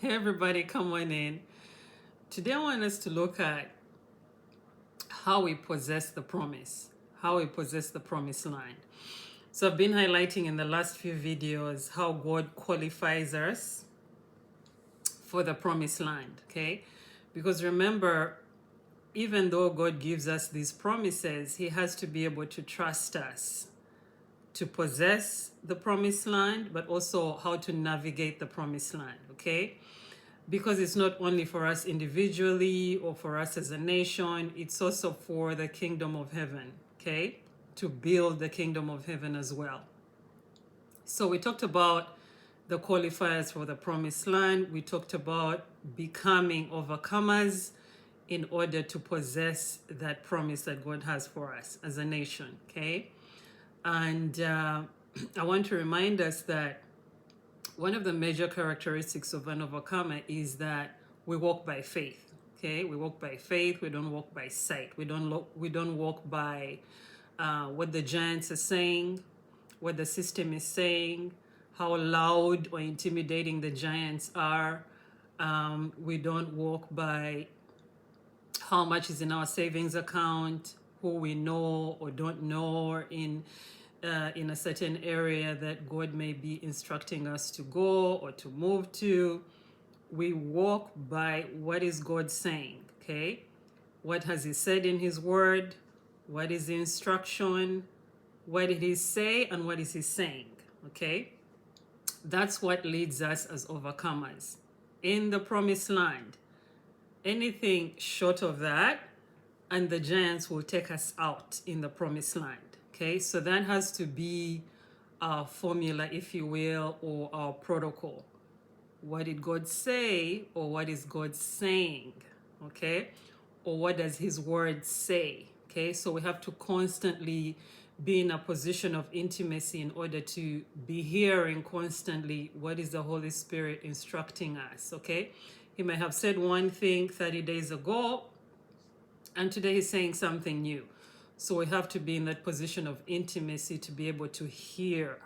Hey everybody, come on in. Today I want us to look at how we possess the promise, how we possess the promised land. So I've been highlighting in the last few videos how God qualifies us for the promised land, okay? Because remember, even though God gives us these promises, He has to be able to trust us to possess the promised land, but also how to navigate the promised land, okay? Because it's not only for us individually or for us as a nation, it's also for the kingdom of heaven, okay? To build the kingdom of heaven as well. So we talked about the qualifiers for the promised land. We talked about becoming overcomers in order to possess that promise that God has for us as a nation, okay? And I want to remind us that one of the major characteristics of an overcomer is that we walk by faith. Okay, we walk by faith. We don't walk by sight. We don't walk by what the giants are saying, what the system is saying, how loud or intimidating the giants are. We don't walk by how much is in our savings account, who we know or don't know in a certain area that God may be instructing us to go or to move to. We walk by what is God saying, okay? What has He said in His Word? What is the instruction? What did He say and what is He saying, okay? That's what leads us as overcomers in the promised land. Anything short of that, and the giants will take us out in the promised land. Okay, so that has to be our formula, if you will, or our protocol. What did God say, or what is God saying? Okay, or what does His Word say? Okay, so we have to constantly be in a position of intimacy in order to be hearing constantly what is the Holy Spirit instructing us. Okay, He may have said one thing 30 days ago, and today He's saying something new. So we have to be in that position of intimacy to be able to hear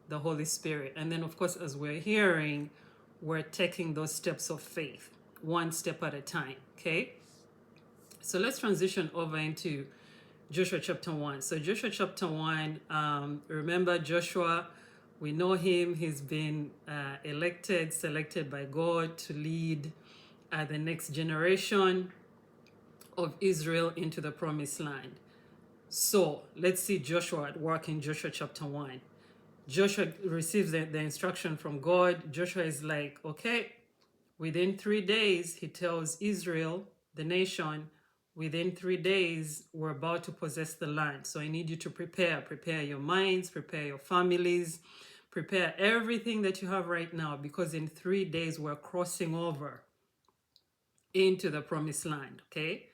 the Holy Spirit. And then, of course, as we're hearing, we're taking those steps of faith, one step at a time, okay? So let's transition over into Joshua chapter 1. So Joshua chapter 1, remember Joshua, we know him. He's been selected by God to lead the next generation of Israel into the promised land. So let's see Joshua at work in Joshua chapter 1. Joshua receives the instruction from God. Joshua is like, okay, within 3 days, he tells Israel, the nation, within 3 days, we're about to possess the land. So I need you to prepare your minds, prepare your families, prepare everything that you have right now, because in 3 days, we're crossing over into the promised land, okay?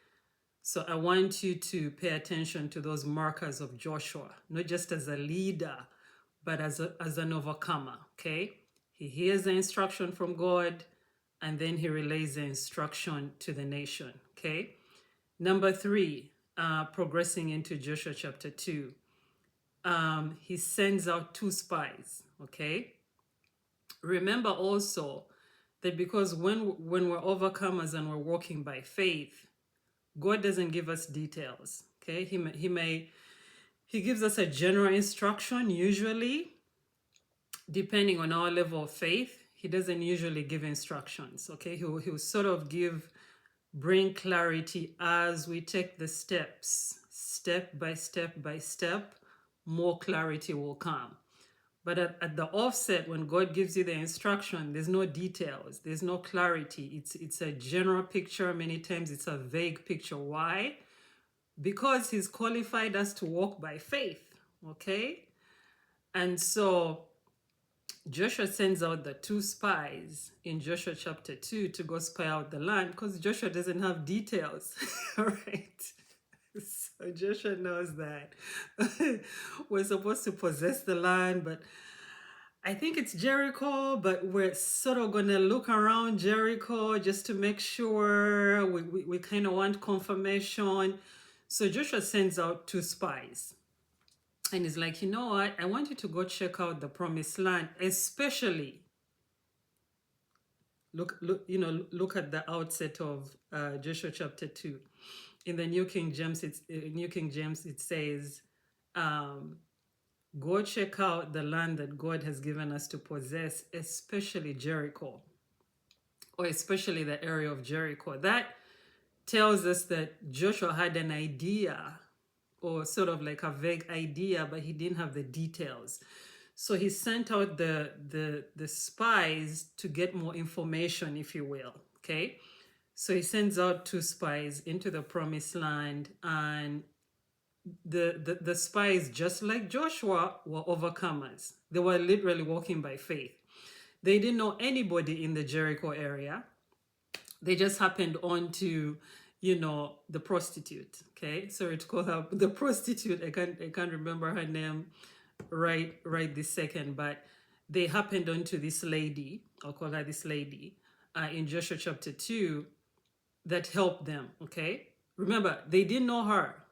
So I want you to pay attention to those markers of Joshua, not just as a leader, but as an overcomer, okay? He hears the instruction from God, and then he relays the instruction to the nation, okay? Number 3, progressing into Joshua chapter 2, he sends out 2 spies, okay? Remember also that because when we're overcomers and we're walking by faith, God doesn't give us details, okay? He gives us a general instruction, usually, depending on our level of faith. He doesn't usually give instructions, okay? He'll sort of bring clarity as we take the steps, step by step, more clarity will come. But at the offset, when God gives you the instruction, there's no details, there's no clarity. It's a general picture. Many times it's a vague picture. Why? Because He's qualified us to walk by faith, okay? And so Joshua sends out the 2 spies in Joshua chapter 2 to go spy out the land, because Joshua doesn't have details, right? So Joshua knows that we're supposed to possess the land, but I think it's Jericho, but we're sort of going to look around Jericho just to make sure. We kind of want confirmation. So Joshua sends out 2 spies. And he's like, you know what? I want you to go check out the promised land, especially Look at the outset of Joshua chapter 2. In the New King James, it says, um, "Go check out the land that God has given us to possess, especially Jericho, or especially the area of Jericho." That tells us that Joshua had an idea, or sort of like a vague idea, but he didn't have the details. So he sent out the spies to get more information, if you will. Okay. So he sends out 2 spies into the promised land, and the spies, just like Joshua, were overcomers. They were literally walking by faith. They didn't know anybody in the Jericho area. They just happened on to, the prostitute. Okay, sorry to call her the prostitute. I can't remember her name right this second, but they happened onto this lady. I'll call her this lady in Joshua chapter 2, that helped them. Okay, remember, they didn't know her.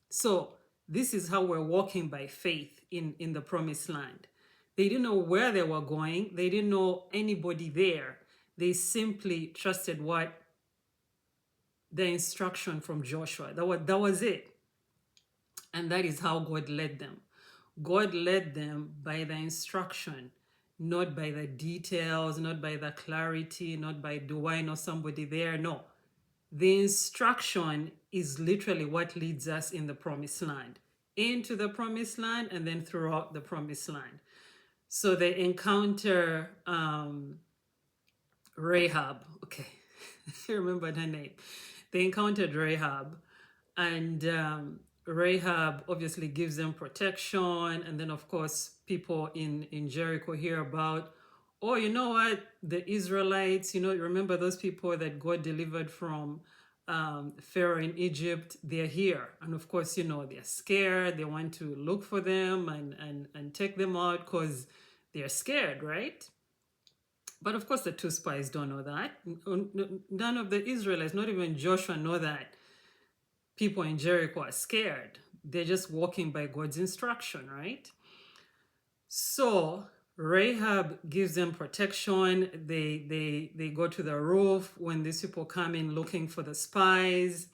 So this is how we're walking by faith in the promised land. They didn't know where they were going. They didn't know anybody there. They simply trusted what the instruction from Joshua. That was it. And that is how God led them. God led them by the instruction, not by the details, not by the clarity, not by, do I know somebody there? No. The instruction is literally what leads us in the promised land, into the promised land, and then throughout the promised land. So they encounter Rahab. Okay, I remembered her name. They encountered Rahab, and Rahab obviously gives them protection. And then, of course, people in Jericho hear about, oh, you know what? The Israelites, remember those people that God delivered from Pharaoh in Egypt? They're here. And of course, they're scared. They want to look for them and take them out because they're scared, right? But of course, the 2 spies don't know that. None of the Israelites, not even Joshua, know that people in Jericho are scared. They're just walking by God's instruction, right? So Rahab gives them protection. They go to the roof when these people come in looking for the spies.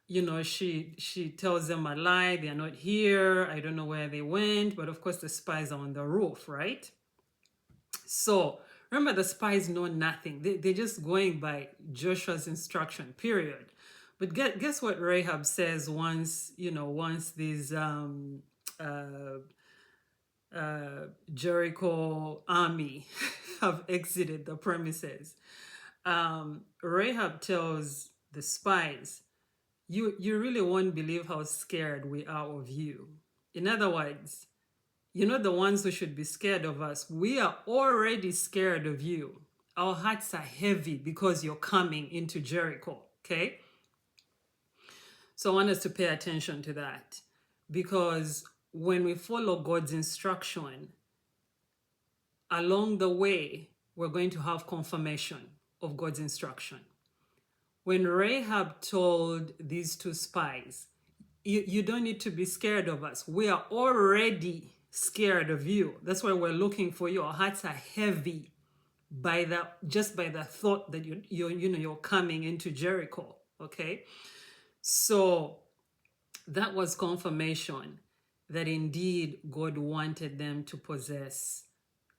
She tells them a lie. They're not here. I don't know where they went. But of course, the spies are on the roof, right? So remember, the spies know nothing. They're just going by Joshua's instruction, period. But guess what Rahab says once these Jericho army have exited the premises. Rahab tells the spies, you really won't believe how scared we are of you. In other words, the ones who should be scared of us, we are already scared of you. Our hearts are heavy because you're coming into Jericho, okay? So I want us to pay attention to that, because when we follow God's instruction, along the way, we're going to have confirmation of God's instruction. When Rahab told these 2 spies, you don't need to be scared of us. We are already scared of you. That's why we're looking for you. Our hearts are heavy by the thought that you're coming into Jericho. Okay, so that was confirmation that indeed God wanted them to possess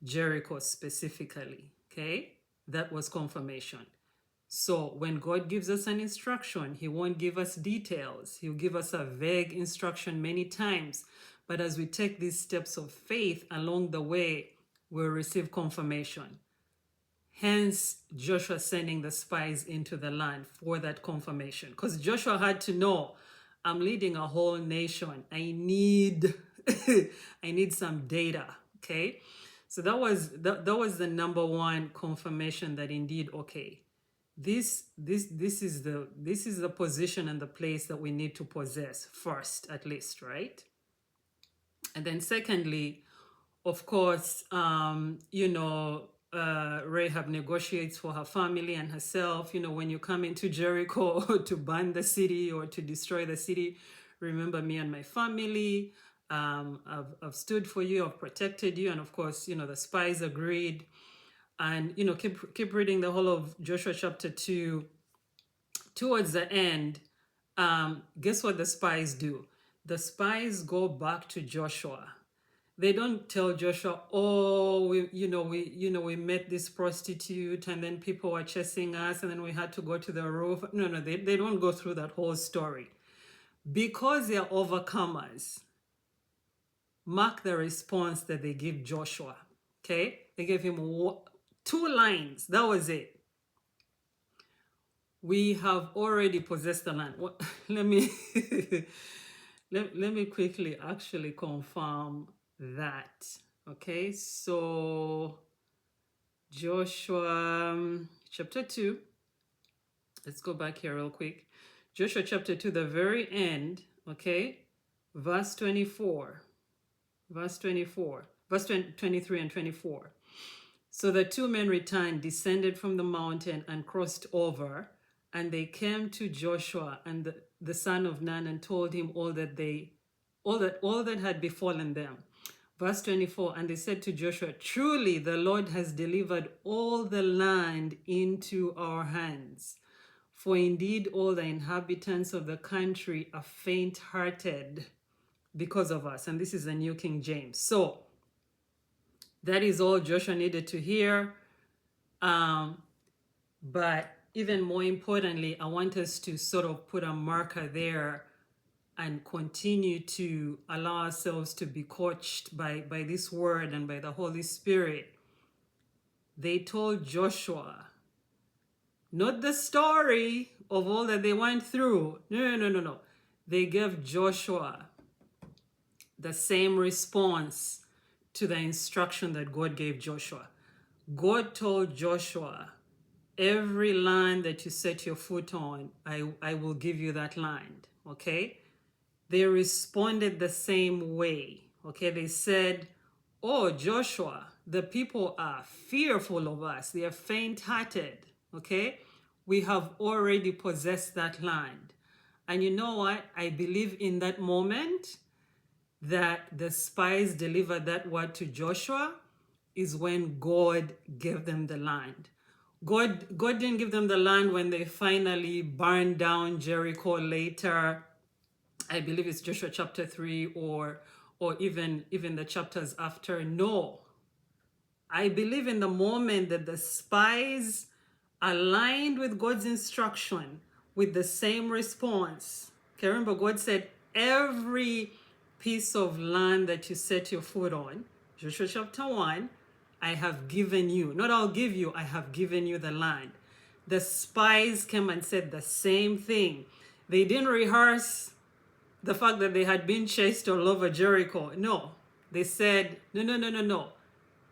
Jericho specifically. Okay, that was confirmation. So when God gives us an instruction, he won't give us details. He'll give us a vague instruction many times. But as we take these steps of faith along the way, we'll receive confirmation. Hence, Joshua sending the spies into the land for that confirmation. Because Joshua had to know, I'm leading a whole nation. I need some data. Okay. So that was the number one confirmation that indeed, okay, this is the position and the place that we need to possess first, at least, right? And then secondly, of course, Rahab negotiates for her family and herself. When you come into Jericho to burn the city or to destroy the city, remember me and my family. I've stood for you, I've protected you. And of course, the spies agreed. And keep reading the whole of Joshua chapter 2. Towards the end, guess what the spies do? The spies go back to Joshua. They don't tell Joshua, oh, we met this prostitute and then people were chasing us and then we had to go to the roof. No, they don't go through that whole story. Because they are overcomers, mark the response that they give Joshua. Okay? They gave him 2 lines. That was it. We have already possessed the land. Let me let me quickly actually confirm that. Okay, so Joshua chapter 2. Let's go back here real quick. Joshua chapter 2, the very end, okay, verse 24. Verse 24. Verse 23 and 24. So the 2 men returned, descended from the mountain, and crossed over. And they came to Joshua and the son of Nun and told him all that had befallen them. Verse 24, and they said to Joshua, truly the Lord has delivered all the land into our hands. For indeed all the inhabitants of the country are faint-hearted because of us. And this is the New King James. So that is all Joshua needed to hear. But even more importantly, I want us to sort of put a marker there and continue to allow ourselves to be coached by this word and by the Holy Spirit. They told Joshua, not the story of all that they went through. No. They gave Joshua the same response to the instruction that God gave Joshua. God told Joshua, every land that you set your foot on, I will give you that land, okay? They responded the same way, okay? They said, oh, Joshua, the people are fearful of us. They are faint-hearted, okay? We have already possessed that land. And you know what? I believe in that moment that the spies delivered that word to Joshua is when God gave them the land. God didn't give them the land when they finally burned down Jericho later. I believe it's Joshua chapter 3 or even the chapters after. No. I believe in the moment that the spies aligned with God's instruction with the same response. Okay, remember God said, every piece of land that you set your foot on, Joshua chapter 1, I have given you, not I'll give you, I have given you the land. The spies came and said the same thing. They didn't rehearse the fact that they had been chased all over Jericho. No, they said, no.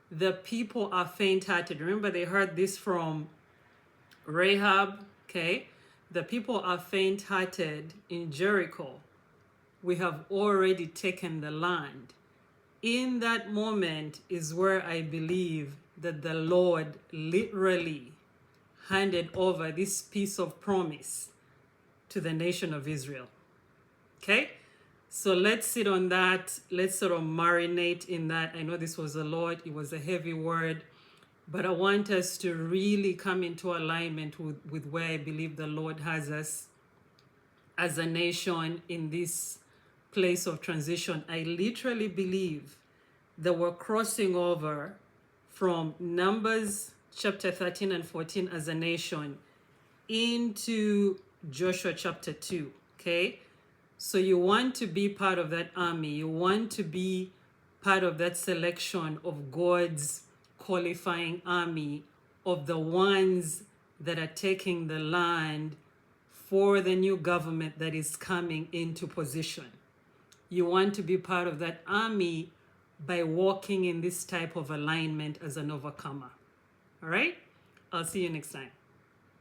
The people are faint-hearted. Remember, they heard this from Rahab, okay? The people are faint-hearted in Jericho. We have already taken the land. In that moment is where I believe that the Lord literally handed over this piece of promise to the nation of Israel. Okay? So let's sit on that. Let's sort of marinate in that. I know this was a lot. It was a heavy word. But I want us to really come into alignment with where I believe the Lord has us as a nation in this place of transition. I literally believe that we're crossing over from Numbers chapter 13 and 14 as a nation into Joshua chapter 2, okay? So you want to be part of that army. You want to be part of that selection of God's qualifying army of the ones that are taking the land for the new government that is coming into position. You want to be part of that army by walking in this type of alignment as an overcomer. All right? I'll see you next time.